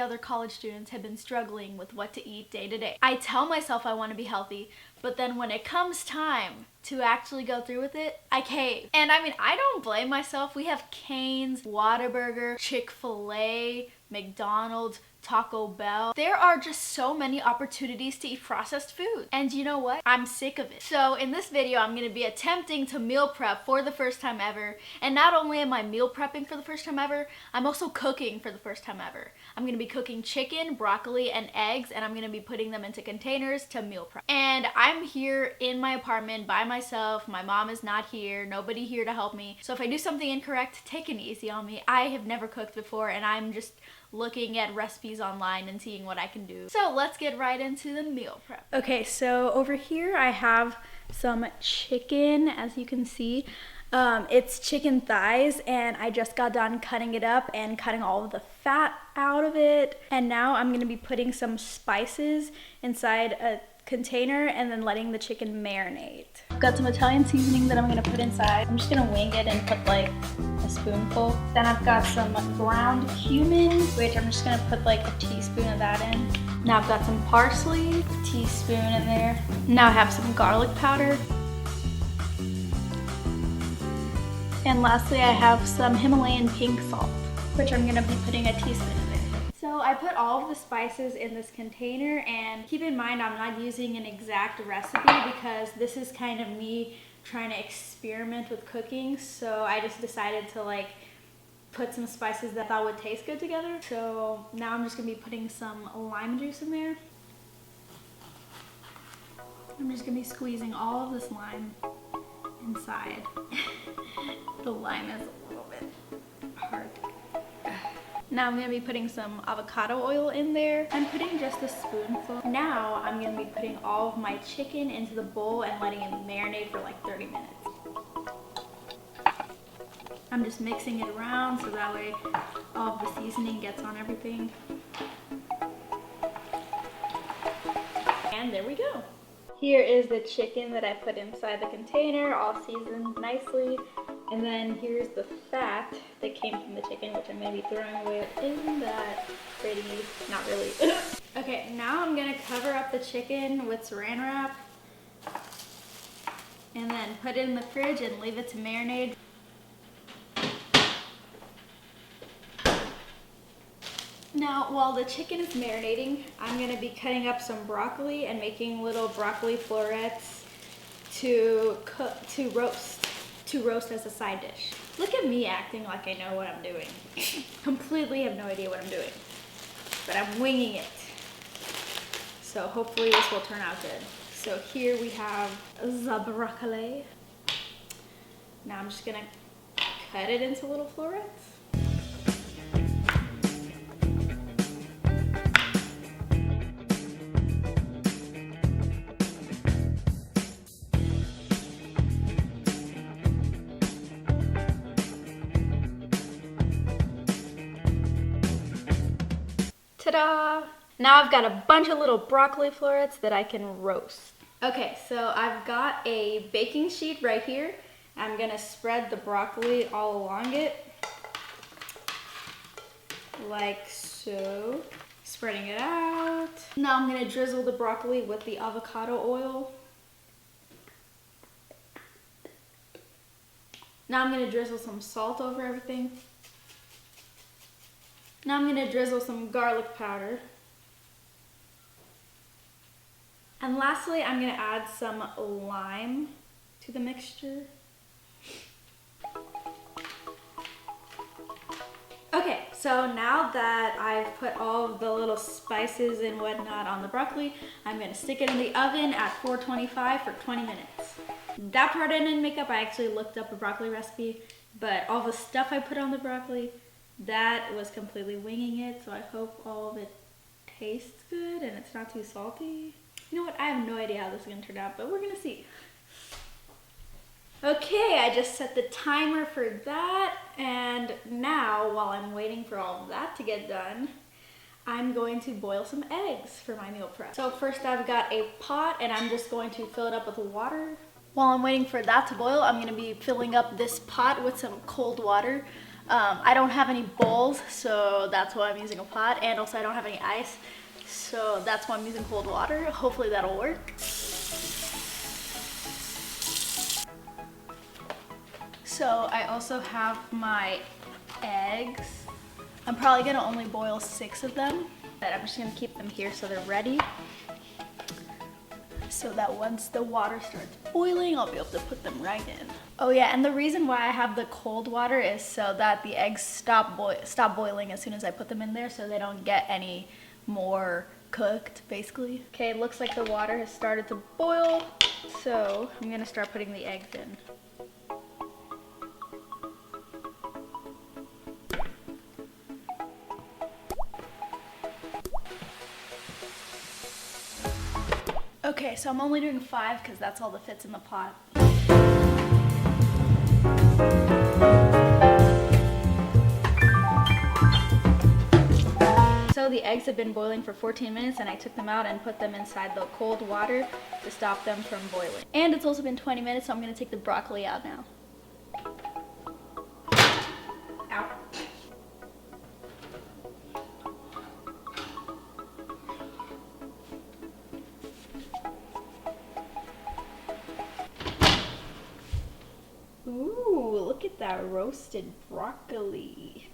other college students have been struggling with what to eat day to day. I tell myself I want to be healthy, but then when it comes time to actually go through with it, I cave. And I mean, I don't blame myself. We have Cane's, Whataburger, Chick-fil-A, McDonald's, Taco Bell. There are just so many opportunities to eat processed food. And you know what? I'm sick of it. So in this video, I'm gonna be attempting to meal prep for the first time ever. And not only am I meal prepping for the first time ever, I'm also cooking for the first time ever. I'm gonna be cooking chicken, broccoli, and eggs, and I'm gonna be putting them into containers to meal prep. And I'm here in my apartment by myself. My mom is not here, nobody here to help me. So if I do something incorrect, take it easy on me. I have never cooked before, and I'm just looking at recipes online and seeing what I can do. So let's get right into the meal prep. Okay, so over here I have some chicken, as you can see. It's chicken thighs, and I just got done cutting it up and cutting all of the fat out of it. And now I'm gonna be putting some spices inside a container and then letting the chicken marinate. I've got some Italian seasoning that I'm gonna put inside. I'm just gonna wing it and put like a spoonful. Then I've got some ground cumin, which I'm just gonna put like a teaspoon of that in. Now I've got some parsley, a teaspoon in there. Now I have some garlic powder. And lastly, I have some Himalayan pink salt, which I'm gonna be putting a teaspoon in there. So I put all of the spices in this container, and keep in mind I'm not using an exact recipe because this is kind of me trying to experiment with cooking. So I just decided to like put some spices that I thought would taste good together. So now I'm just gonna be putting some lime juice in there. I'm just gonna be squeezing all of this lime inside. The lime is a little bit hard. Now I'm gonna be putting some avocado oil in there. I'm putting just a spoonful. Now I'm gonna be putting all of my chicken into the bowl and letting it marinate for like 30 minutes. I'm just mixing it around so that way all of the seasoning gets on everything. And there we go. Here is the chicken that I put inside the container, all seasoned nicely. And then here's the fat that came from the chicken, which I'm gonna be throwing away. Isn't that pretty? Not really. Okay, now I'm gonna cover up the chicken with saran wrap and then put it in the fridge and leave it to marinate. Now, while the chicken is marinating, I'm gonna be cutting up some broccoli and making little broccoli florets to roast as a side dish. Look at me acting like I know what I'm doing. Completely have no idea what I'm doing, but I'm winging it. So hopefully this will turn out good. So here we have the broccoli. Now I'm just gonna cut it into little florets. Ta-da! Now I've got a bunch of little broccoli florets that I can roast. Okay, so I've got a baking sheet right here. I'm gonna spread the broccoli all along it, like so. Spreading it out. Now I'm gonna drizzle the broccoli with the avocado oil. Now I'm gonna drizzle some salt over everything. Now I'm gonna drizzle some garlic powder. And lastly, I'm gonna add some lime to the mixture. Okay, so now that I've put all of the little spices and whatnot on the broccoli, I'm gonna stick it in the oven at 425 for 20 minutes. That part I didn't make up. I actually looked up a broccoli recipe, but all the stuff I put on the broccoli, that was completely winging it, so I hope all of it tastes good and it's not too salty. You know what, I have no idea how this is gonna turn out, but we're gonna see. Okay, I just set the timer for that, and now while I'm waiting for all of that to get done, I'm going to boil some eggs for my meal prep. So first I've got a pot and I'm just going to fill it up with water. While I'm waiting for that to boil, I'm gonna be filling up this pot with some cold water. I don't have any bowls, so that's why I'm using a pot, and also I don't have any ice, so that's why I'm using cold water. Hopefully that'll work. So I also have my eggs. I'm probably gonna only boil 6 of them, but I'm just gonna keep them here so they're ready. So that once the water starts boiling, I'll be able to put them right in. Oh yeah, and the reason why I have the cold water is so that the eggs stop boiling as soon as I put them in there, so they don't get any more cooked, basically. Okay, it looks like the water has started to boil, so I'm gonna start putting the eggs in. Okay, so I'm only doing 5 because that's all that fits in the pot. So the eggs have been boiling for 14 minutes and I took them out and put them inside the cold water to stop them from boiling. And it's also been 20 minutes, so I'm gonna take the broccoli out now. Ow. Ooh, look at that roasted broccoli.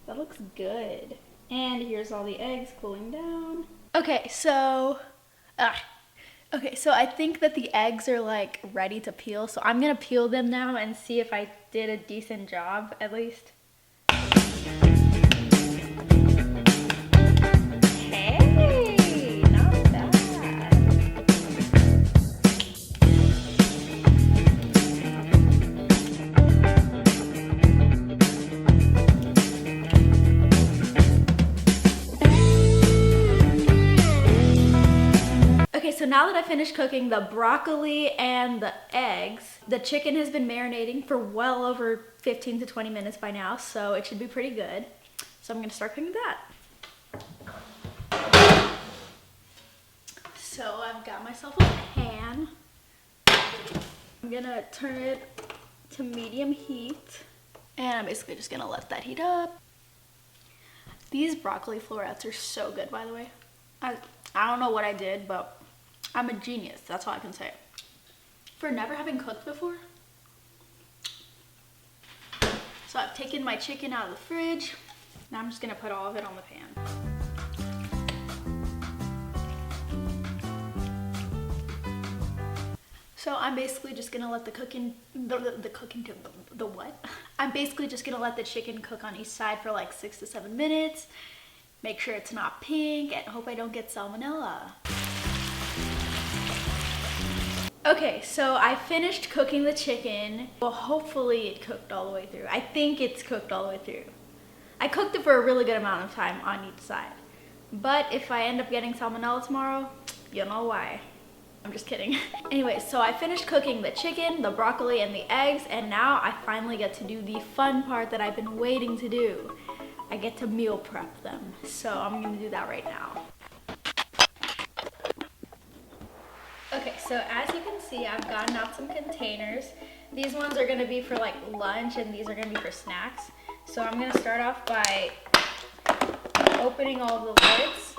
That looks good. And here's all the eggs cooling down. Okay, so I think that the eggs are like ready to peel, so I'm gonna peel them now and see if I did a decent job at least. Hey, not bad. Okay, so now that I finished cooking the broccoli and the eggs, the chicken has been marinating for well over 15 to 20 minutes by now, so it should be pretty good. So I'm gonna start cooking that. So I've got myself a pan. I'm gonna turn it to medium heat, and I'm basically just gonna let that heat up. These broccoli florets are so good, by the way. I don't know what I did, but I'm a genius, that's all I can say. For never having cooked before. So I've taken my chicken out of the fridge. Now I'm just gonna put all of it on the pan. So I'm basically just gonna let I'm basically just gonna let the chicken cook on each side for like 6 to 7 minutes. Make sure it's not pink and hope I don't get salmonella. Okay, so I finished cooking the chicken. Well, hopefully it cooked all the way through. I think it's cooked all the way through. I cooked it for a really good amount of time on each side. But if I end up getting salmonella tomorrow, you know why. I'm just kidding. Anyway, so I finished cooking the chicken, the broccoli, and the eggs, and now I finally get to do the fun part that I've been waiting to do. I get to meal prep them. So I'm gonna do that right now. Okay, so as you can see, I've gotten out some containers. These ones are gonna be for like lunch and these are gonna be for snacks. So I'm gonna start off by opening all the lids.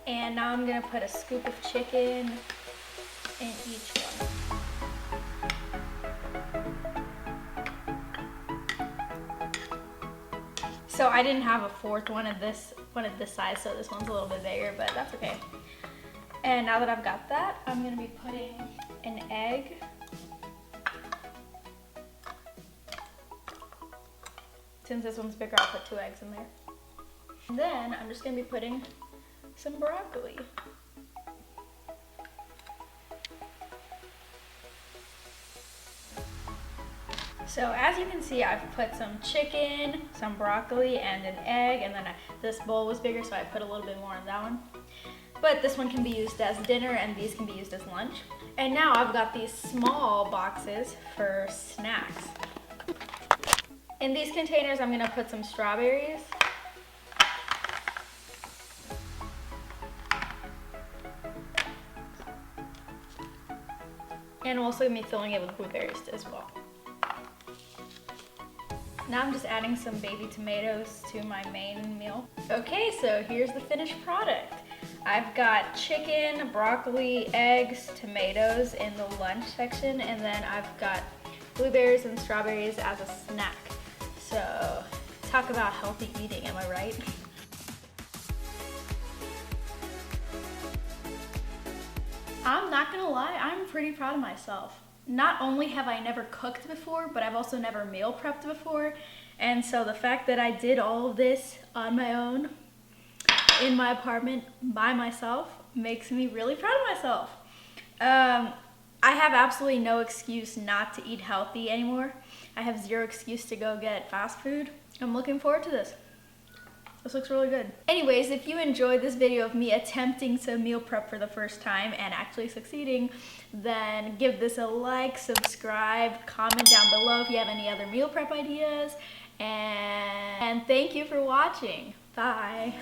And now I'm gonna put a scoop of chicken in each one. So I didn't have a fourth one of this size, so this one's a little bit bigger, but that's okay. And now that I've got that, I'm gonna be putting an egg. Since this one's bigger, I'll put 2 eggs in there. And then I'm just gonna be putting some broccoli. So as you can see, I've put some chicken, some broccoli, and an egg, and then this bowl was bigger, so I put a little bit more on that one. But this one can be used as dinner, and these can be used as lunch. And now I've got these small boxes for snacks. In these containers, I'm gonna put some strawberries. And I'm also gonna be filling it with blueberries as well. Now I'm just adding some baby tomatoes to my main meal. Okay, so here's the finished product. I've got chicken, broccoli, eggs, tomatoes in the lunch section, and then I've got blueberries and strawberries as a snack. So, talk about healthy eating, am I right? I'm not gonna lie, I'm pretty proud of myself. Not only have I never cooked before, but I've also never meal prepped before. And so the fact that I did all of this on my own, in my apartment, by myself, makes me really proud of myself. I have absolutely no excuse not to eat healthy anymore. I have zero excuse to go get fast food. I'm looking forward to this. This looks really good. Anyways, if you enjoyed this video of me attempting to meal prep for the first time and actually succeeding, then give this a like, subscribe, comment down below if you have any other meal prep ideas, and thank you for watching. Bye.